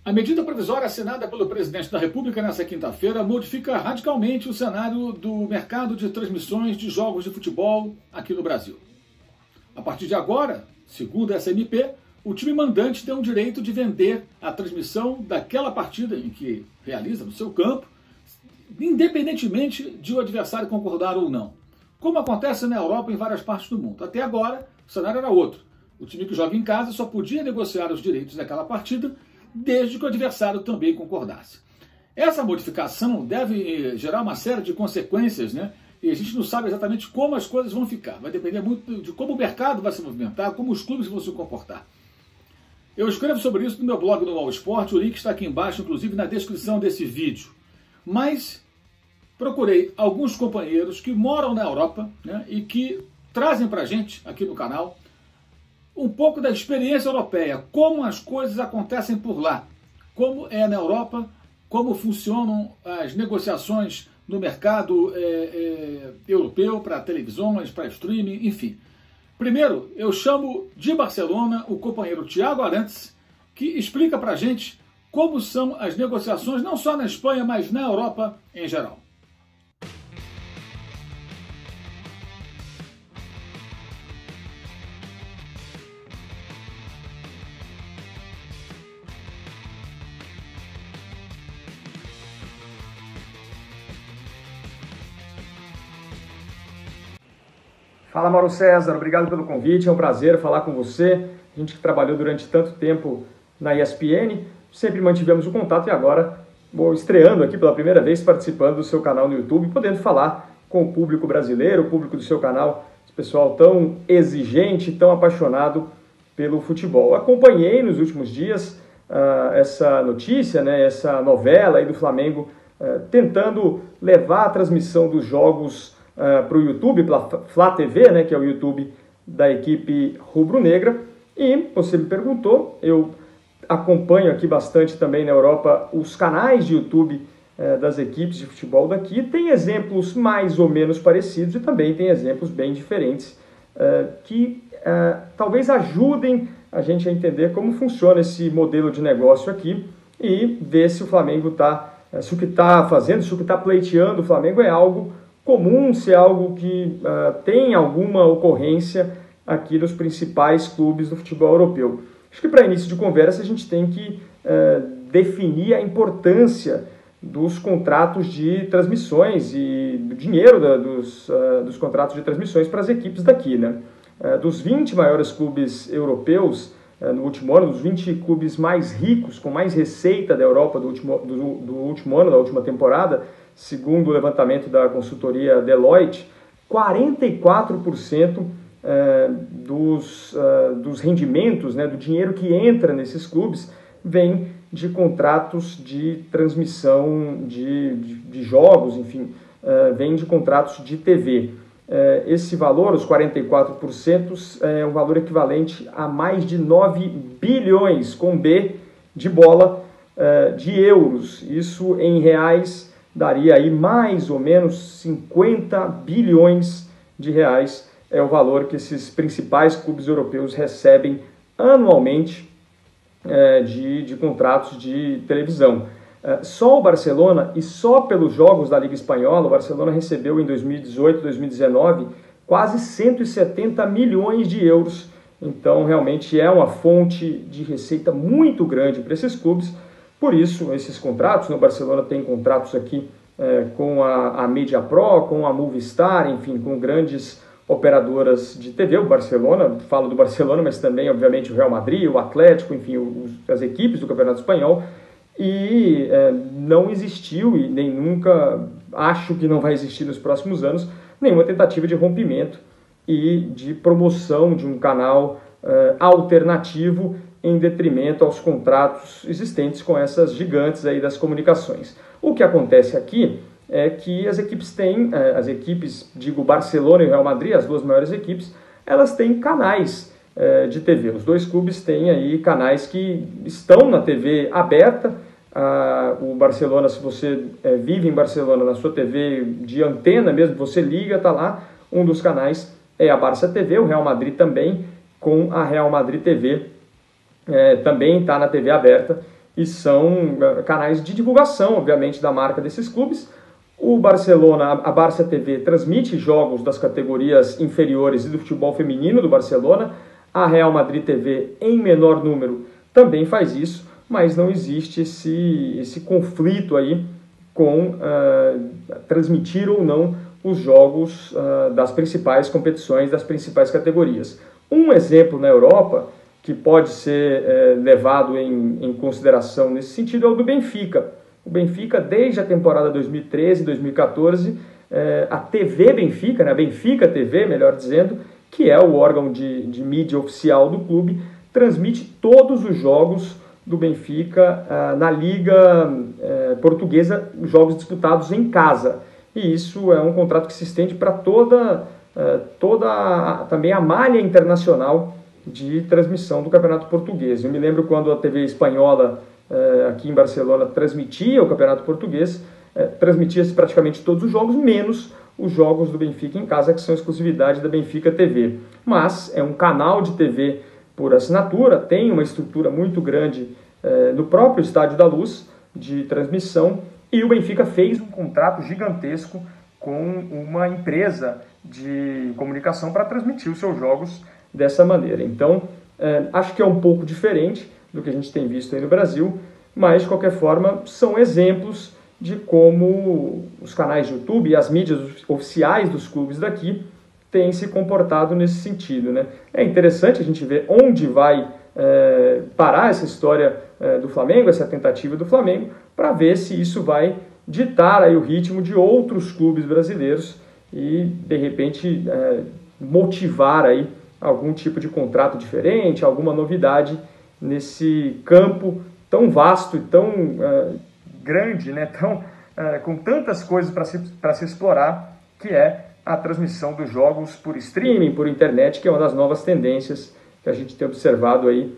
A medida provisória assinada pelo presidente da República nesta quinta-feira modifica radicalmente o cenário do mercado de transmissões de jogos de futebol aqui no Brasil. A partir de agora, segundo essa MP, o time mandante tem o direito de vender a transmissão daquela partida em que realiza no seu campo, independentemente de o adversário concordar ou não, como acontece na Europa e em várias partes do mundo. Até agora, o cenário era outro. O time que joga em casa só podia negociar os direitos daquela partida desde que o adversário também concordasse. Essa modificação deve gerar uma série de consequências, né? E a gente não sabe exatamente como as coisas vão ficar. Vai depender muito de como o mercado vai se movimentar, como os clubes vão se comportar. Eu escrevo sobre isso no meu blog no All Sport, o link está aqui embaixo, inclusive na descrição desse vídeo. Mas procurei alguns companheiros que moram na Europa, né, e que trazem para a gente, aqui no canal, um pouco da experiência europeia, como as coisas acontecem por lá, como é na Europa, como funcionam as negociações no mercado europeu para televisões, para streaming, enfim. Primeiro, eu chamo de Barcelona o companheiro Thiago Arantes, que explica para a gente como são as negociações, não só na Espanha, mas na Europa em geral. Fala, Mauro César, obrigado pelo convite, é um prazer falar com você. A gente que trabalhou durante tanto tempo na ESPN, sempre mantivemos o contato e agora vou estreando aqui pela primeira vez, participando do seu canal no YouTube, podendo falar com o público brasileiro, o público do seu canal, esse pessoal tão exigente, tão apaixonado pelo futebol. Acompanhei nos últimos dias essa notícia, né, essa novela aí do Flamengo tentando levar a transmissão dos jogos para o YouTube, pela Flá TV, né, que é o YouTube da equipe rubro-negra. E você me perguntou, eu acompanho aqui bastante também na Europa os canais de YouTube das equipes de futebol daqui. Tem exemplos mais ou menos parecidos e também tem exemplos bem diferentes que talvez ajudem a gente a entender como funciona esse modelo de negócio aqui e ver se o Flamengo se o que está fazendo, se o que está pleiteando o Flamengo é algo comum, se é algo que tem alguma ocorrência aqui nos principais clubes do futebol europeu. Acho que para início de conversa a gente tem que definir a importância dos contratos de transmissões e do dinheiro dos contratos de transmissões para as equipes daqui, né? Dos 20 maiores clubes europeus no último ano, dos 20 clubes mais ricos, com mais receita da Europa do último ano, da última temporada, segundo o levantamento da consultoria Deloitte, 44% dos rendimentos, né, do dinheiro que entra nesses clubes, vem de contratos de transmissão de jogos, enfim, vem de contratos de TV. Esse valor, os 44%, é um valor equivalente a mais de 9 bilhões, com B de bola, de euros. Isso em reais daria aí mais ou menos 50 bilhões de reais, é o valor que esses principais clubes europeus recebem anualmente de contratos de televisão. Só o Barcelona, e só pelos jogos da Liga Espanhola, o Barcelona recebeu em 2018, 2019, quase 170 milhões de euros. Então, realmente é uma fonte de receita muito grande para esses clubes. Por isso, esses contratos, o Barcelona tem contratos aqui com a Media Pro, com a Movistar, enfim, com grandes operadoras de TV. O Barcelona, falo do Barcelona, mas também, obviamente, o Real Madrid, o Atlético, enfim, as equipes do Campeonato Espanhol. E não existiu, e nem nunca, acho que não vai existir nos próximos anos, nenhuma tentativa de rompimento e de promoção de um canal alternativo em detrimento aos contratos existentes com essas gigantes aí das comunicações. O que acontece aqui é que as equipes, digo Barcelona e Real Madrid, as duas maiores equipes, elas têm canais de TV. Os dois clubes têm aí canais que estão na TV aberta. O Barcelona, se você vive em Barcelona, na sua TV de antena mesmo, você liga, está lá, um dos canais é a Barça TV, o Real Madrid também, com a Real Madrid TV, também está na TV aberta, e são canais de divulgação, obviamente, da marca desses clubes. O Barcelona, a Barça TV, transmite jogos das categorias inferiores e do futebol feminino do Barcelona. A Real Madrid TV, em menor número, também faz isso, mas não existe esse conflito aí com transmitir ou não os jogos das principais competições, das principais categorias. Um exemplo na Europa que pode ser levado em consideração nesse sentido é o do Benfica. O Benfica, desde a temporada 2013, 2014, a TV Benfica, né, a Benfica TV, melhor dizendo, que é o órgão de mídia oficial do clube, transmite todos os jogos do Benfica na Liga Portuguesa, jogos disputados em casa. E isso é um contrato que se estende para toda também a malha internacional de transmissão do Campeonato Português. Eu me lembro quando a TV espanhola aqui em Barcelona transmitia o Campeonato Português, transmitia-se praticamente todos os jogos, menos os jogos do Benfica em casa, que são exclusividade da Benfica TV. Mas é um canal de TV por assinatura, tem uma estrutura muito grande no próprio Estádio da Luz de transmissão, e o Benfica fez um contrato gigantesco com uma empresa de comunicação para transmitir os seus jogos dessa maneira. Então, acho que é um pouco diferente do que a gente tem visto aí no Brasil, mas, de qualquer forma, são exemplos de como os canais de YouTube e as mídias oficiais dos clubes daqui têm se comportado nesse sentido, né? É interessante a gente ver onde vai parar essa história do Flamengo, essa tentativa do Flamengo, para ver se isso vai ditar aí o ritmo de outros clubes brasileiros e, de repente, motivar aí algum tipo de contrato diferente, alguma novidade nesse campo tão vasto e tão grande, né? Com tantas coisas para se explorar, que é a transmissão dos jogos por streaming, por internet, que é uma das novas tendências que a gente tem observado aí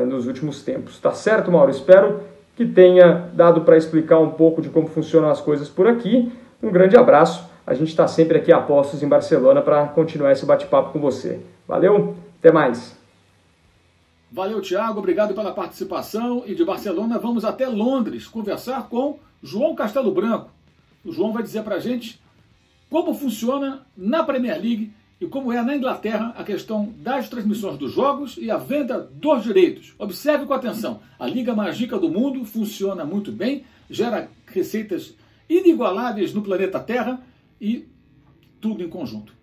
nos últimos tempos. Tá certo, Mauro? Espero que tenha dado para explicar um pouco de como funcionam as coisas por aqui. Um grande abraço. A gente está sempre aqui a postos em Barcelona para continuar esse bate-papo com você. Valeu, até mais. Valeu, Thiago, obrigado pela participação. E de Barcelona vamos até Londres conversar com João Castelo Branco. O João vai dizer para a gente como funciona na Premier League e como é na Inglaterra a questão das transmissões dos jogos e a venda dos direitos. Observe com atenção, a Liga Mais Rica do Mundo funciona muito bem, gera receitas inigualáveis no planeta Terra e tudo em conjunto.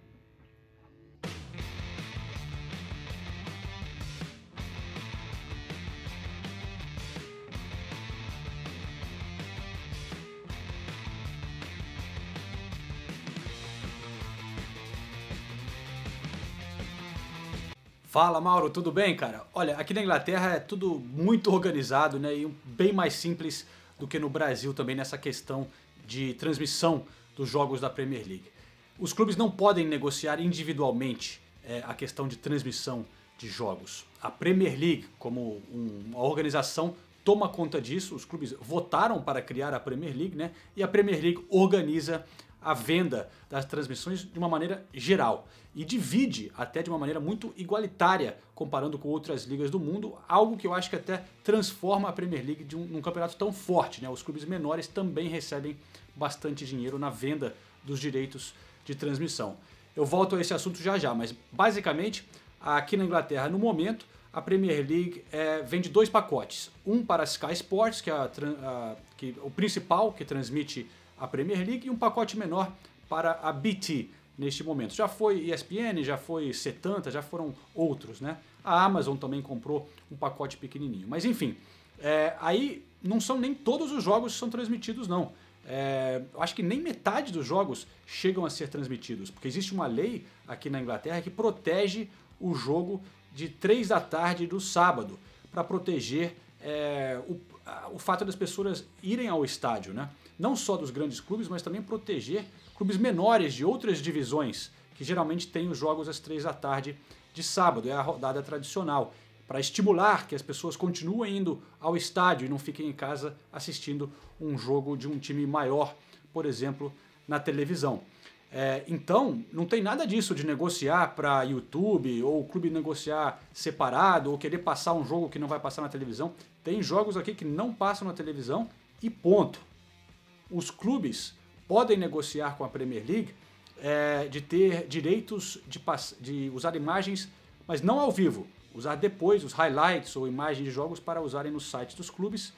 Fala, Mauro, tudo bem, cara? Olha, aqui na Inglaterra é tudo muito organizado, né, e bem mais simples do que no Brasil também nessa questão de transmissão dos jogos da Premier League. Os clubes não podem negociar individualmente a questão de transmissão de jogos. A Premier League, como uma organização, toma conta disso. Os clubes votaram para criar a Premier League, né, e a Premier League organiza a venda das transmissões de uma maneira geral e divide até de uma maneira muito igualitária comparando com outras ligas do mundo, algo que eu acho que até transforma a Premier League num campeonato tão forte, né? Os clubes menores também recebem bastante dinheiro na venda dos direitos de transmissão. Eu volto a esse assunto já já, mas basicamente aqui na Inglaterra no momento a Premier League vende dois pacotes, um para a Sky Sports, que é o principal que transmite a Premier League, e um pacote menor para a BT neste momento. Já foi ESPN, já foi Setanta, já foram outros, né? A Amazon também comprou um pacote pequenininho. Mas enfim, aí não são nem todos os jogos que são transmitidos, não. Eu acho que nem metade dos jogos chegam a ser transmitidos, porque existe uma lei aqui na Inglaterra que protege o jogo de 3 da tarde do sábado, para proteger o fato das pessoas irem ao estádio, né? Não só dos grandes clubes, mas também proteger clubes menores de outras divisões, que geralmente têm os jogos às 3 da tarde de sábado, é a rodada tradicional, para estimular que as pessoas continuem indo ao estádio e não fiquem em casa assistindo um jogo de um time maior, por exemplo, na televisão. Então, não tem nada disso de negociar para YouTube, ou o clube negociar separado, ou querer passar um jogo que não vai passar na televisão. Tem jogos aqui que não passam na televisão e ponto. Os clubes podem negociar com a Premier League de ter direitos de usar imagens, mas não ao vivo. Usar depois os highlights ou imagens de jogos para usarem nos sites dos clubes,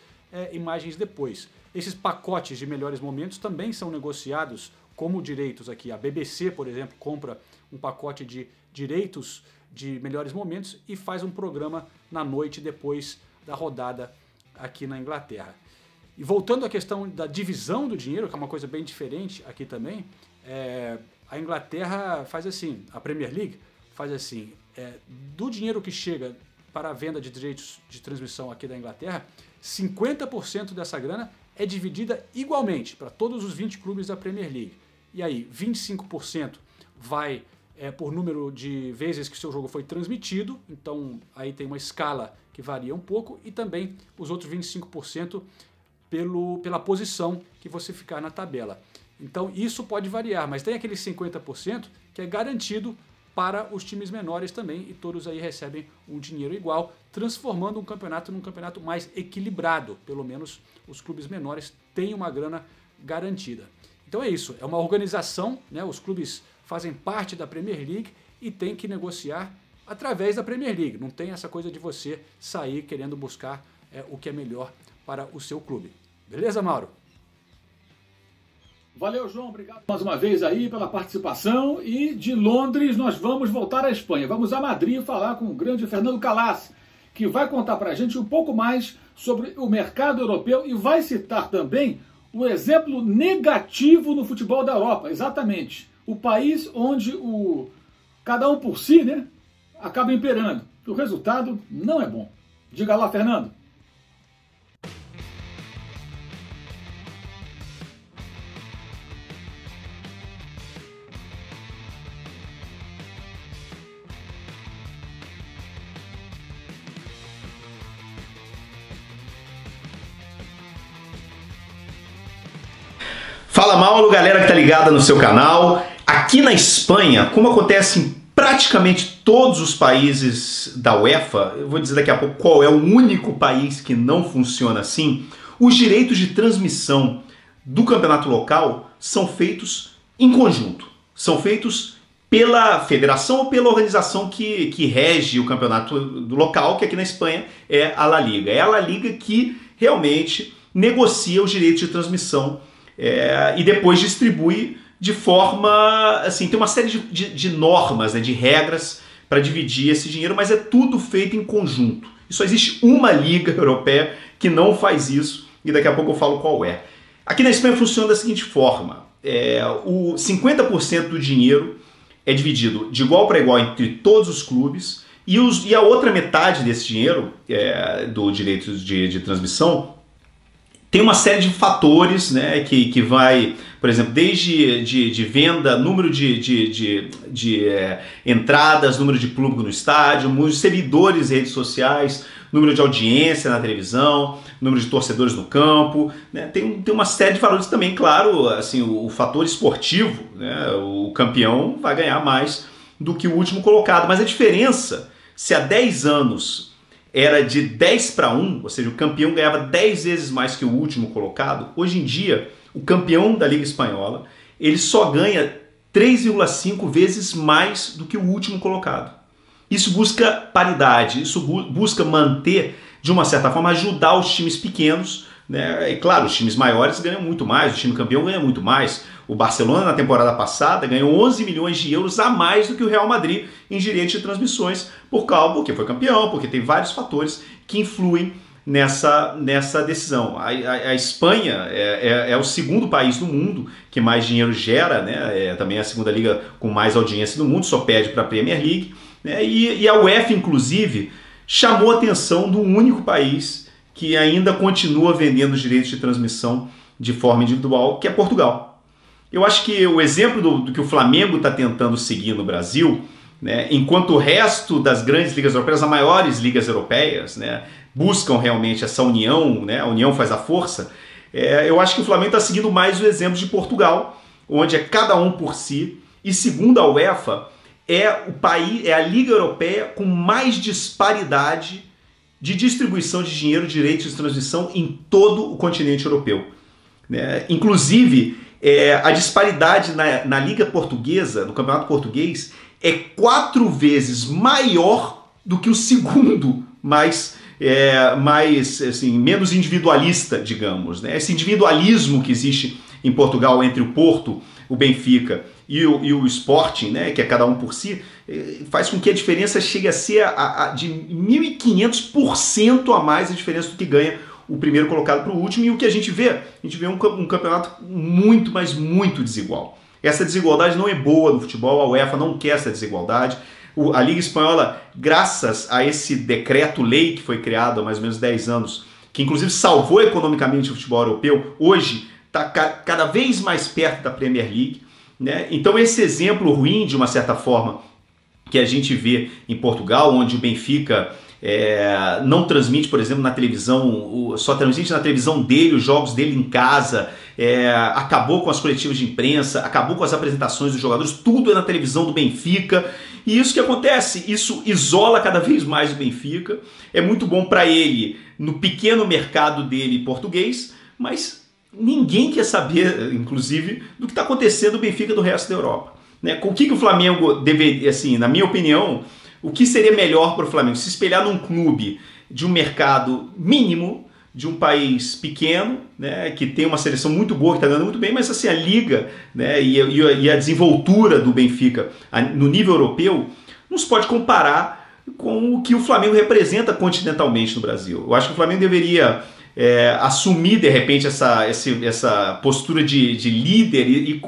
imagens depois. Esses pacotes de melhores momentos também são negociados como direitos aqui. A BBC, por exemplo, compra um pacote de direitos de melhores momentos e faz um programa na noite depois da rodada aqui na Inglaterra. E voltando à questão da divisão do dinheiro, que é uma coisa bem diferente aqui também, a Inglaterra faz assim, a Premier League faz assim, do dinheiro que chega para a venda de direitos de transmissão aqui da Inglaterra, 50% dessa grana é dividida igualmente para todos os 20 clubes da Premier League. E aí, 25% vai por número de vezes que o seu jogo foi transmitido, então aí tem uma escala que varia um pouco, e também os outros 25% pela posição que você ficar na tabela. Então isso pode variar, mas tem aquele 50% que é garantido para os times menores também, e todos aí recebem um dinheiro igual, transformando um campeonato num campeonato mais equilibrado. Pelo menos os clubes menores têm uma grana garantida. Então é isso, é uma organização, né? Os clubes fazem parte da Premier League e tem que negociar através da Premier League. Não tem essa coisa de você sair querendo buscar o que é melhor para o seu clube. Beleza, Mauro? Valeu, João. Obrigado mais uma vez aí pela participação. E de Londres nós vamos voltar à Espanha. Vamos a Madrid falar com o grande Fernando Calas, que vai contar para a gente um pouco mais sobre o mercado europeu e vai citar também o exemplo negativo no futebol da Europa. Exatamente. O país onde cada um por si, né, acaba imperando. O resultado não é bom. Diga lá, Fernando. Fala, Mauro, galera que tá ligada no seu canal. Aqui na Espanha, como acontece em praticamente todos os países da UEFA, eu vou dizer daqui a pouco qual é o único país que não funciona assim, os direitos de transmissão do campeonato local são feitos em conjunto. São feitos pela federação ou pela organização que rege o campeonato do local, que aqui na Espanha é a La Liga. É a La Liga que realmente negocia os direitos de transmissão e depois distribui de forma, assim, tem uma série de normas, né, de regras para dividir esse dinheiro, mas é tudo feito em conjunto. E só existe uma liga europeia que não faz isso, e daqui a pouco eu falo qual é. Aqui na Espanha funciona da seguinte forma, o 50% do dinheiro é dividido de igual para igual entre todos os clubes, e a outra metade desse dinheiro, do direito de transmissão, tem uma série de fatores, né, que vai, por exemplo, desde de venda, número de entradas, número de público no estádio, número de seguidores em redes sociais, número de audiência na televisão, número de torcedores no campo, né, tem uma série de valores também, claro, assim, o fator esportivo, né, o campeão vai ganhar mais do que o último colocado, mas a diferença, se há 10 anos era de 10-1, ou seja, o campeão ganhava 10 vezes mais que o último colocado. Hoje em dia, o campeão da Liga Espanhola, ele só ganha 3,5 vezes mais do que o último colocado. Isso busca paridade, isso busca manter, de uma certa forma, ajudar os times pequenos, né? E claro, os times maiores ganham muito mais, o time campeão ganha muito mais. O Barcelona, na temporada passada, ganhou 11 milhões de euros a mais do que o Real Madrid em direitos de transmissões, porque foi campeão, porque tem vários fatores que influem nessa decisão. A Espanha é o segundo país do mundo que mais dinheiro gera, né? Também é a segunda liga com mais audiência do mundo, só perde para a Premier League, né? E a UEFA, inclusive, chamou a atenção do único país que ainda continua vendendo os direitos de transmissão de forma individual, que é Portugal. Eu acho que o exemplo do que o Flamengo está tentando seguir no Brasil, né, enquanto o resto das grandes ligas europeias, as maiores ligas europeias, né, buscam realmente essa união, né, a união faz a força, eu acho que o Flamengo está seguindo mais o exemplo de Portugal, onde é cada um por si, e segundo a UEFA, é a Liga Europeia com mais disparidade de distribuição de dinheiro, direitos de transmissão em todo o continente europeu. Inclusive, a disparidade na Liga Portuguesa, no Campeonato Português, é 4 vezes maior do que o segundo assim, menos individualista, digamos. Esse individualismo que existe em Portugal entre o Porto, o Benfica e o Sporting, que é cada um por si, faz com que a diferença chegue a ser de 1.500% a mais a diferença do que ganha o primeiro colocado para o último. E o que a gente vê? A gente vê um campeonato muito, mas muito desigual. Essa desigualdade não é boa no futebol, a UEFA não quer essa desigualdade. A Liga Espanhola, graças a esse decreto-lei que foi criado há mais ou menos 10 anos, que inclusive salvou economicamente o futebol europeu, hoje está cada vez mais perto da Premier League. Então esse exemplo ruim, de uma certa forma, que a gente vê em Portugal, onde o Benfica não transmite, por exemplo, na televisão, só transmite na televisão dele, os jogos dele em casa, acabou com as coletivas de imprensa, acabou com as apresentações dos jogadores, tudo é na televisão do Benfica. E isso que acontece, isso isola cada vez mais o Benfica. É muito bom para ele no pequeno mercado dele português, mas ninguém quer saber, inclusive, do que está acontecendo no Benfica do resto da Europa. Com o que o Flamengo deveria, assim, na minha opinião, o que seria melhor para o Flamengo? Se espelhar num clube de um mercado mínimo, de um país pequeno, que tem uma seleção muito boa, que está ganhando muito bem, mas assim, a liga e a desenvoltura do Benfica no nível europeu não se pode comparar com o que o Flamengo representa continentalmente no Brasil. Eu acho que o Flamengo deveria assumir, de repente, essa postura de líder e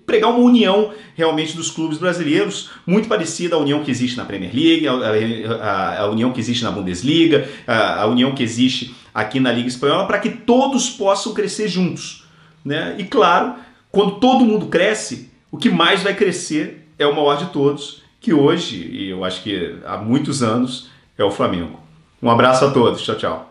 pregar uma união realmente dos clubes brasileiros, muito parecida à união que existe na Premier League, a união que existe na Bundesliga, a união que existe aqui na Liga Espanhola, para que todos possam crescer juntos. E claro, quando todo mundo cresce, o que mais vai crescer é o maior de todos, que hoje, e eu acho que há muitos anos, é o Flamengo. Um abraço a todos. Tchau, tchau.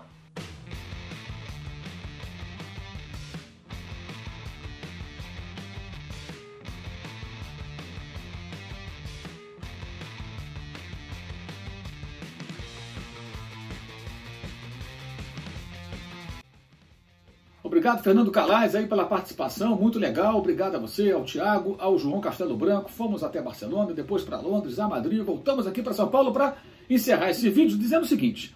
Obrigado, Fernando Calais, aí pela participação, muito legal. Obrigado a você, ao Thiago, ao João Castelo Branco. Fomos até Barcelona, depois para Londres, a Madrid, voltamos aqui para São Paulo para encerrar esse vídeo dizendo o seguinte.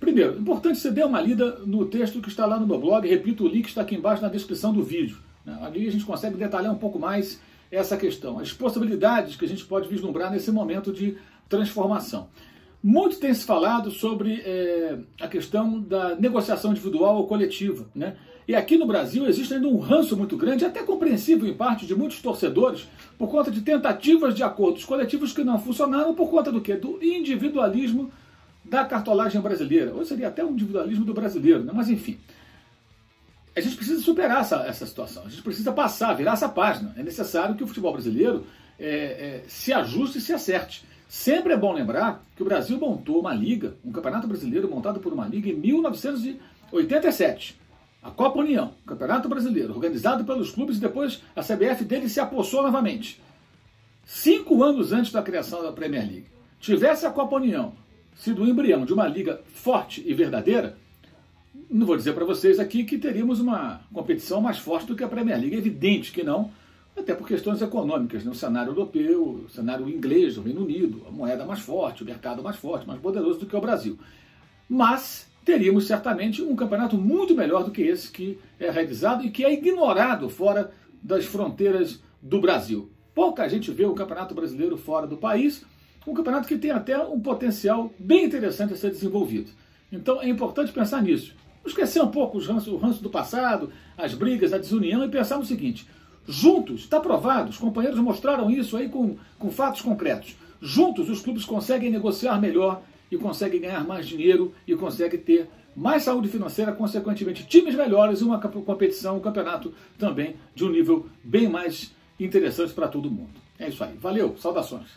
Primeiro, importante você dar uma lida no texto que está lá no meu blog. Repito, o link está aqui embaixo na descrição do vídeo. Ali a gente consegue detalhar um pouco mais essa questão, as possibilidades que a gente pode vislumbrar nesse momento de transformação. Muito tem se falado sobre a questão da negociação individual ou coletiva, E aqui no Brasil existe ainda um ranço muito grande, até compreensível em parte, de muitos torcedores, por conta de tentativas de acordos coletivos que não funcionaram, por conta do quê? Do individualismo da cartolagem brasileira, ou seria até o individualismo do brasileiro, mas enfim. A gente precisa superar essa situação, a gente precisa virar essa página. É necessário que o futebol brasileiro se ajuste e se acerte. Sempre é bom lembrar que o Brasil montou uma liga, um campeonato brasileiro montado por uma liga em 1987. A Copa União, Campeonato Brasileiro, organizado pelos clubes, e depois a CBF dele se apossou novamente. 5 anos antes da criação da Premier League. Tivesse a Copa União sido o embrião de uma liga forte e verdadeira, não vou dizer para vocês aqui que teríamos uma competição mais forte do que a Premier League. É evidente que não, até por questões econômicas, O cenário europeu, o cenário inglês, o Reino Unido, a moeda mais forte, o mercado mais forte, mais poderoso do que o Brasil. Mas teríamos certamente um campeonato muito melhor do que esse que é realizado e que é ignorado fora das fronteiras do Brasil. Pouca gente vê o Campeonato Brasileiro fora do país, um campeonato que tem até um potencial bem interessante a ser desenvolvido. Então é importante pensar nisso. Esquecer um pouco o ranço do passado, as brigas, a desunião, e pensar no seguinte: juntos, está provado, os companheiros mostraram isso aí com fatos concretos. Juntos os clubes conseguem negociar melhor e conseguem ganhar mais dinheiro e conseguem ter mais saúde financeira, consequentemente times melhores e uma competição, um campeonato também de um nível bem mais interessante para todo mundo. É isso aí. Valeu, saudações.